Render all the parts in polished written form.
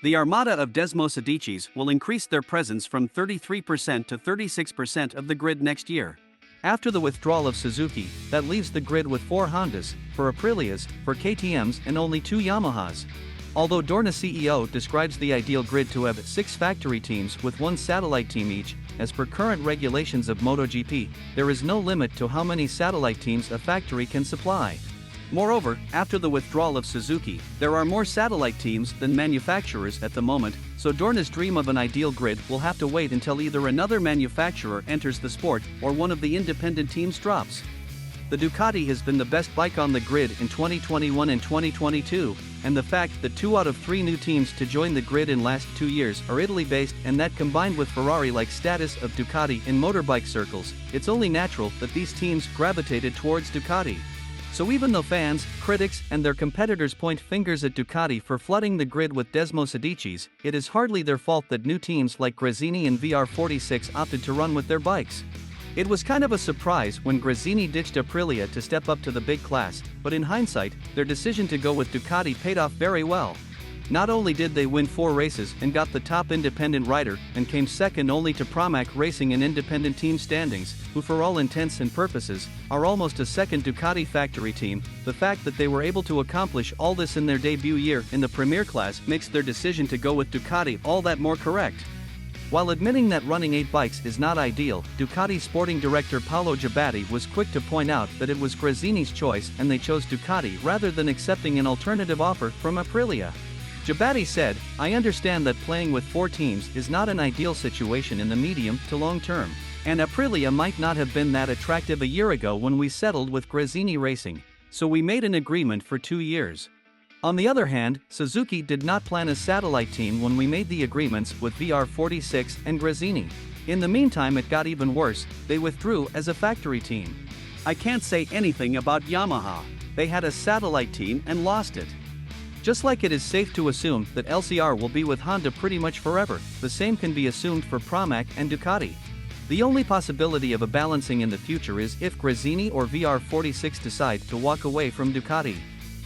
The armada of Desmos Adichis will increase their presence from 33% to 36% of the grid next year. After the withdrawal of Suzuki, that leaves the grid with 4 Hondas, 4 Aprilias, 4 KTMs and only 2 Yamahas. Although Dorna CEO describes the ideal grid to have 6 factory teams with 1 satellite team each, as per current regulations of MotoGP, there is no limit to how many satellite teams a factory can supply. Moreover, after the withdrawal of Suzuki, there are more satellite teams than manufacturers at the moment, so Dorna's dream of an ideal grid will have to wait until either another manufacturer enters the sport or one of the independent teams drops. The Ducati has been the best bike on the grid in 2021 and 2022, and the fact that 2 out of 3 new teams to join the grid in last 2 years are Italy-based, and that combined with Ferrari-like status of Ducati in motorbike circles, it's only natural that these teams gravitated towards Ducati. So even though fans, critics and their competitors point fingers at Ducati for flooding the grid with Desmos Adichis, it is hardly their fault that new teams like Gresini and VR46 opted to run with their bikes. It was kind of a surprise when Gresini ditched Aprilia to step up to the big class, but in hindsight, their decision to go with Ducati paid off very well. Not only did they win 4 races and got the top independent rider, and came second only to Pramac Racing in independent team standings, who for all intents and purposes, are almost a second Ducati factory team, the fact that they were able to accomplish all this in their debut year in the Premier class makes their decision to go with Ducati all that more correct. While admitting that running 8 bikes is not ideal, Ducati sporting director Paolo Giabatti was quick to point out that it was Gresini's choice and they chose Ducati rather than accepting an alternative offer from Aprilia. Giabatti said, "I understand that playing with 4 teams is not an ideal situation in the medium to long term, and Aprilia might not have been that attractive a year ago when we settled with Gresini Racing, so we made an agreement for 2 years." On the other hand, Suzuki did not plan a satellite team when we made the agreements with VR46 and Gresini. In the meantime it got even worse, they withdrew as a factory team. I can't say anything about Yamaha. They had a satellite team and lost it. Just like it is safe to assume that LCR will be with Honda pretty much forever, the same can be assumed for Pramac and Ducati. The only possibility of a balancing in the future is if Gresini or VR46 decide to walk away from Ducati.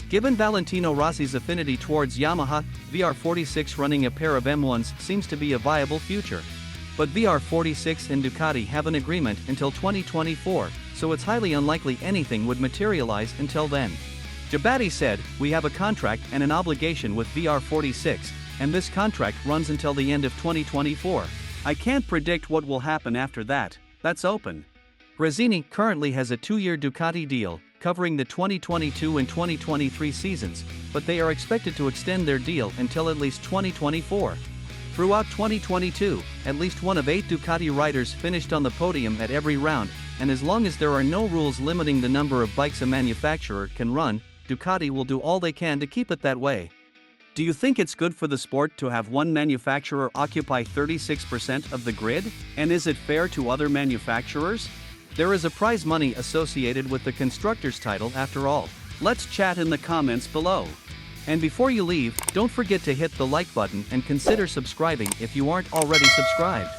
Given Valentino Rossi's affinity towards Yamaha, VR46 running a pair of M1s seems to be a viable future. But VR46 and Ducati have an agreement until 2024, so it's highly unlikely anything would materialize until then. Giabatti said, "We have a contract and an obligation with VR46, and this contract runs until the end of 2024. I can't predict what will happen after that, that's open." Gresini currently has a 2-year Ducati deal, covering the 2022 and 2023 seasons, but they are expected to extend their deal until at least 2024. Throughout 2022, at least one of 8 Ducati riders finished on the podium at every round, and as long as there are no rules limiting the number of bikes a manufacturer can run, Ducati will do all they can to keep it that way. Do you think it's good for the sport to have one manufacturer occupy 36% of the grid? And is it fair to other manufacturers? There is a prize money associated with the constructor's title after all. Let's chat in the comments below. And before you leave, don't forget to hit the like button and consider subscribing if you aren't already subscribed.